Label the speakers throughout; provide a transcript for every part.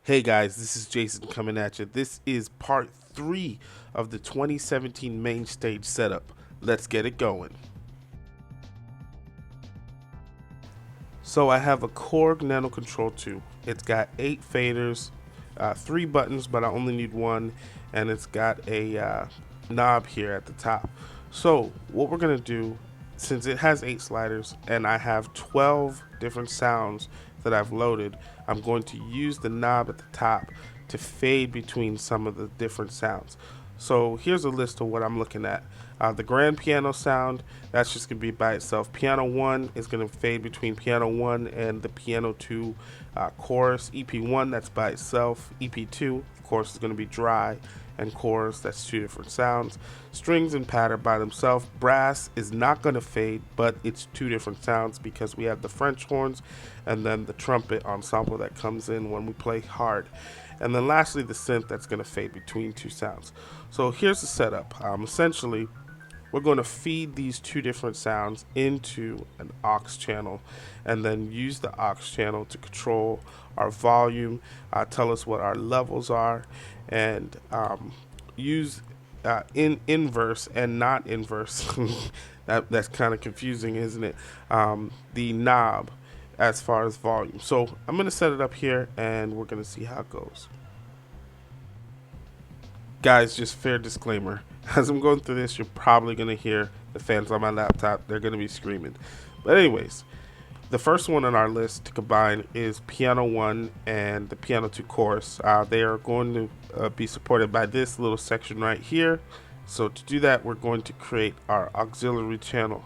Speaker 1: Hey guys, this is Jason coming at you. This is part 3 of the 2017 main stage setup. Let's get it going. So I have a Korg Nano Control 2. It's got 8 faders, 3 buttons, but I only need one, and it's got a knob here at the top. So what we're going to do, since it has 8 sliders and I have 12 different sounds that I've loaded, I'm going to use the knob at the top to fade between some of the different sounds. So here's a list of what I'm looking at. The grand piano sound, that's just going to be by itself. Piano 1 is going to fade between piano 1 and the piano 2 chorus. EP1, that's by itself. EP2, of course, is going to be dry, and chorus, that's 2 different sounds. Strings and pad are by themselves. Brass is not going to fade, but it's 2 different sounds because we have the French horns and then the trumpet ensemble that comes in when we play hard. And then lastly, the synth, that's going to fade between 2 sounds. So here's the setup. Essentially, we're going to feed these 2 different sounds into an aux channel and then use the aux channel to control our volume, tell us what our levels are, and use in inverse and not inverse. That's kind of confusing, isn't it? The knob as far as volume. So I'm going to set it up here and we're going to see how it goes. Guys, just fair disclaimer. As I'm going through this, you're probably going to hear the fans on my laptop. They're going to be screaming. But anyways, the first one on our list to combine is Piano 1 and the Piano 2 chorus. They are going to be supported by this little section right here. So to do that, we're going to create our auxiliary channel.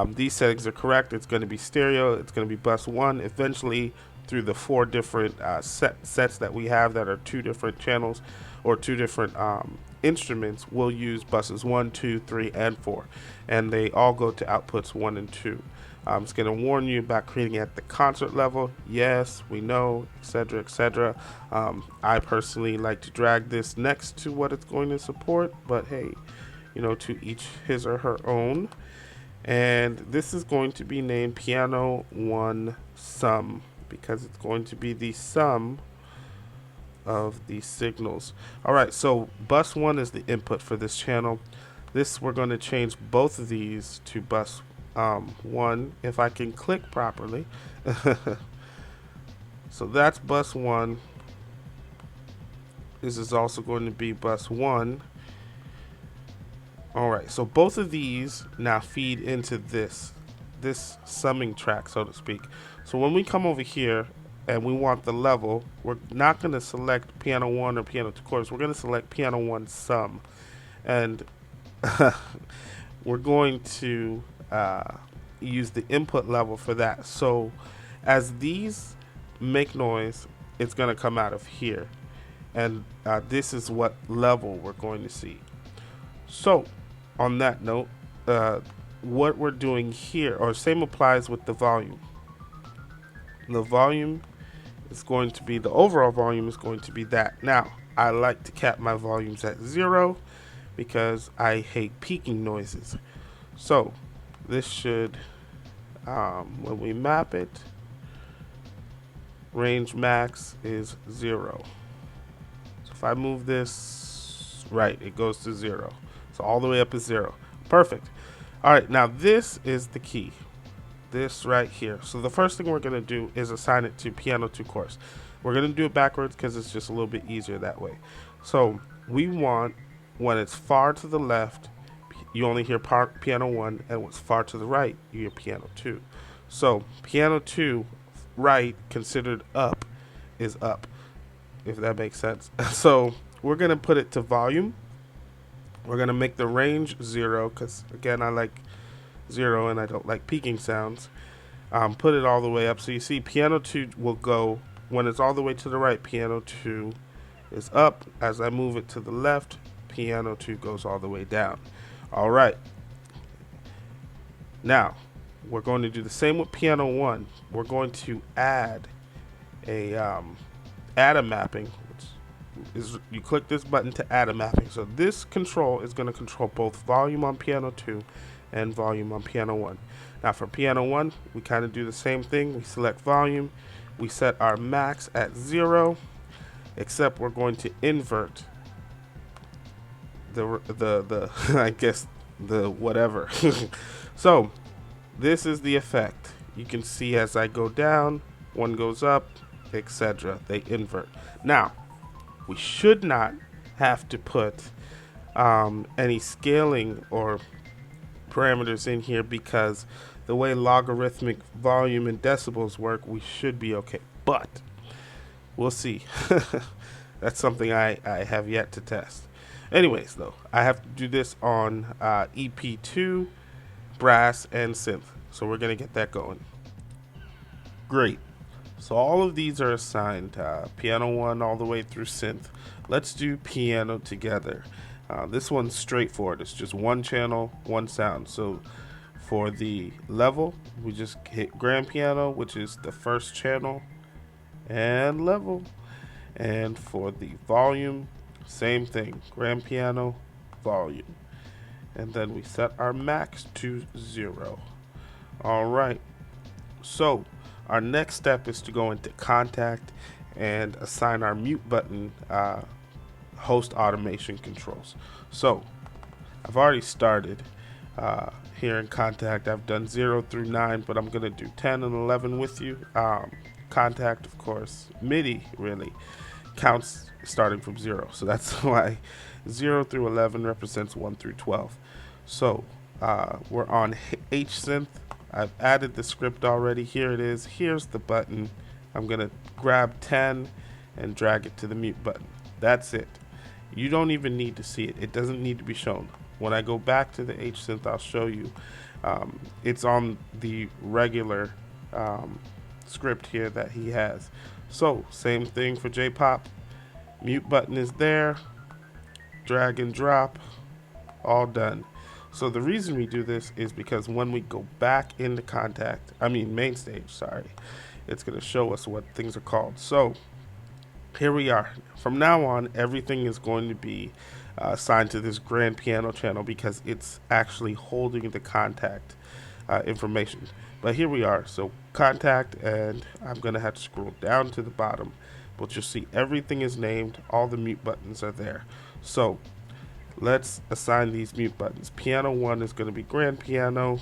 Speaker 1: These settings are correct. It's going to be stereo. It's going to be bus 1. Eventually, through the 4 different sets that we have that are 2 different channels or 2 different instruments, we'll use buses 1, 2, 3, and 4. And they all go to outputs 1 and 2. It's going to warn you about creating at the concert level. Yes, we know, etc., etc. I personally like to drag this next to what it's going to support, but hey, to each his or her own. And this is going to be named Piano 1 Sum because it's going to be the sum of the signals. Alright, so bus 1 is the input for this channel. We're going to change both of these to bus 1 if I can click properly. So that's bus 1. This is also going to be bus 1. Alright, so both of these now feed into this summing track, so to speak. So when we come over here and we want the level, we're not going to select piano 1 or piano 2 chorus. We're going to select piano 1 sum. And we're going to use the input level for that. So as these make noise, it's going to come out of here. And this is what level we're going to see. So on that note, what we're doing here, or same applies with the volume. The volume is going to be, the overall volume is going to be that. Now, I like to cap my volumes at 0 because I hate peaking noises. So this should, when we map it, range max is 0. So if I move this right, it goes to 0. So all the way up is 0. Perfect. All right, now this is the key. This right here. So the first thing we're going to do is assign it to piano 2 chorus. We're going to do it backwards because it's just a little bit easier that way. So we want, when it's far to the left, you only hear piano 1, and what's far to the right, you hear piano 2. So piano 2 right, considered up, is up, if that makes sense. So we're going to put it to volume. We're going to make the range 0 because, again, I like 0 and I don't like peaking sounds. Put it all the way up. So you see piano 2 will go, when it's all the way to the right, piano 2 is up. As I move it to the left, piano 2 goes all the way down. All right. Now, we're going to do the same with piano 1. We're going to add a mapping, which is, you click this button to add a mapping. So this control is going to control both volume on piano 2 and volume on piano 1. Now for piano 1, we kind of do the same thing. We select volume, we set our max at 0, except we're going to invert the I guess the whatever. So this is the effect. You can see as I go down, one goes up, etc. They invert. Now, we should not have to put any scaling or parameters in here because the way logarithmic volume and decibels work, we should be okay. But we'll see. That's something I have yet to test. Anyways, though, I have to do this on EP2, brass, and synth. So we're going to get that going. Great. So all of these are assigned, piano 1 all the way through synth. Let's do piano together. This one's straightforward. It's just one channel, one sound. So for the level, we just hit grand piano, which is the first channel, and level. And for the volume, same thing, grand piano, volume. And then we set our max to 0. All right. So our next step is to go into contact and assign our mute button host automation controls. So I've already started here in contact. I've done 0 through 9, but I'm going to do 10 and 11 with you. Contact, of course, MIDI really counts starting from 0. So that's why 0 through 11 represents 1 through 12. So we're on H synth. I've added the script already. Here it is. Here's the button. I'm going to grab 10 and drag it to the mute button. That's it. You don't even need to see it. It doesn't need to be shown. When I go back to the H synth, I'll show you. It's on the regular script here that he has. So same thing for J-pop. Mute button is there. Drag and drop. All done. So the reason we do this is because when we go back into Mainstage, sorry, it's going to show us what things are called. So here we are. From now on, everything is going to be assigned to this grand piano channel because it's actually holding the contact information. But here we are. So contact, and I'm going to have to scroll down to the bottom, but you'll see everything is named. All the mute buttons are there. So let's assign these mute buttons. Piano 1 is going to be grand piano.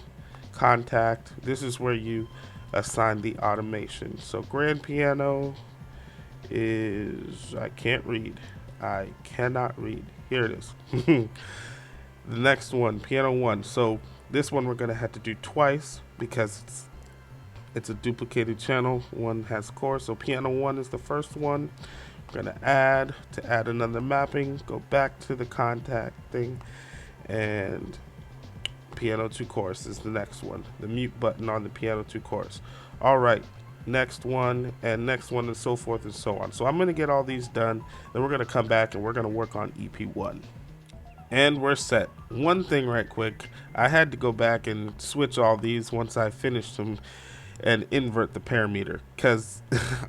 Speaker 1: Contact, this is where you assign the automation. So grand piano is, I can't read. I cannot read. Here it is. The next one, piano 1. So this one we're going to have to do twice because it's a duplicated channel. One has chorus. So piano 1 is the first one. We're going to add another mapping, go back to the contact thing, and piano 2 chorus is the next one. The mute button on the piano 2 chorus. All right, next one, and next one, and so forth and so on. So I'm going to get all these done, then we're going to come back and we're going to work on EP1. And we're set. One thing right quick, I had to go back and switch all these once I finished them and invert the parameter because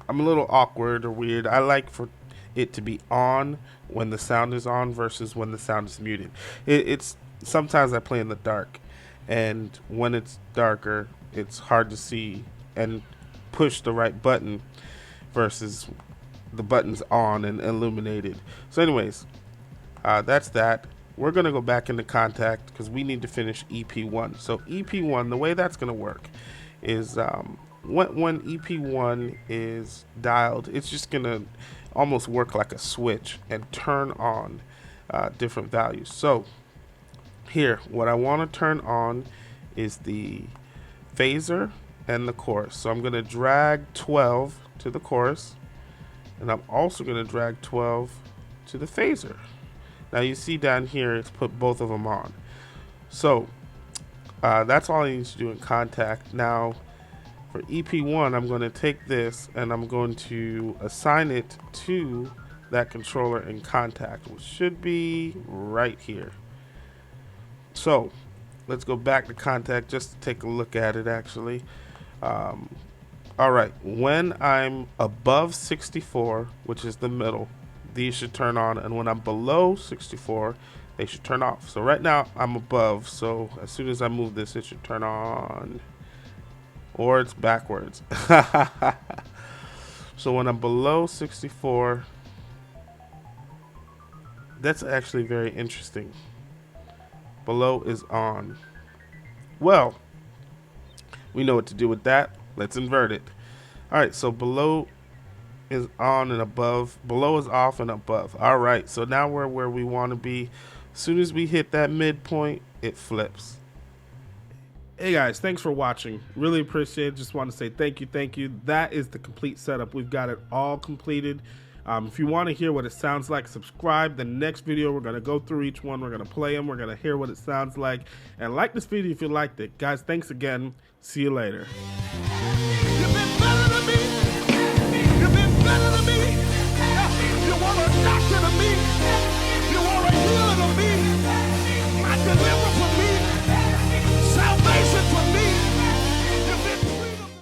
Speaker 1: I'm a little awkward or weird. I like for it to be on when the sound is on versus when the sound is muted. It's sometimes I play in the dark, and when it's darker, it's hard to see and push the right button versus the button's on and illuminated. So anyways, that's that. We're going to go back into contact because we need to finish EP1. So EP1, the way that's going to work is when EP1 is dialed, it's just going to almost work like a switch and turn on different values. So here, what I want to turn on is the phaser and the chorus. So I'm going to drag 12 to the chorus, and I'm also going to drag 12 to the phaser. Now you see down here, it's put both of them on. So that's all I need to do in contact. Now for EP1, I'm going to take this and I'm going to assign it to that controller in contact, which should be right here. So let's go back to contact just to take a look at it actually. All right, when I'm above 64, which is the middle, these should turn on, and when I'm below 64, they should turn off. So right now I'm above, so as soon as I move this, it should turn on, or it's backwards. So when I'm below 64, That's actually very interesting. Below is on. Well, we know what to do with that. Let's invert it. All right, so below is on and above. Below is off and above. All right, so now we're where we want to be. As soon as we hit that midpoint, it flips. Hey guys, thanks for watching. Really appreciate it. Just want to say thank you, thank you. That is the complete setup. We've got it all completed. If you want to hear what it sounds like, subscribe. The next video, we're going to go through each one. We're going to play them. We're going to hear what it sounds like. And like this video if you liked it. Guys, thanks again. See you later.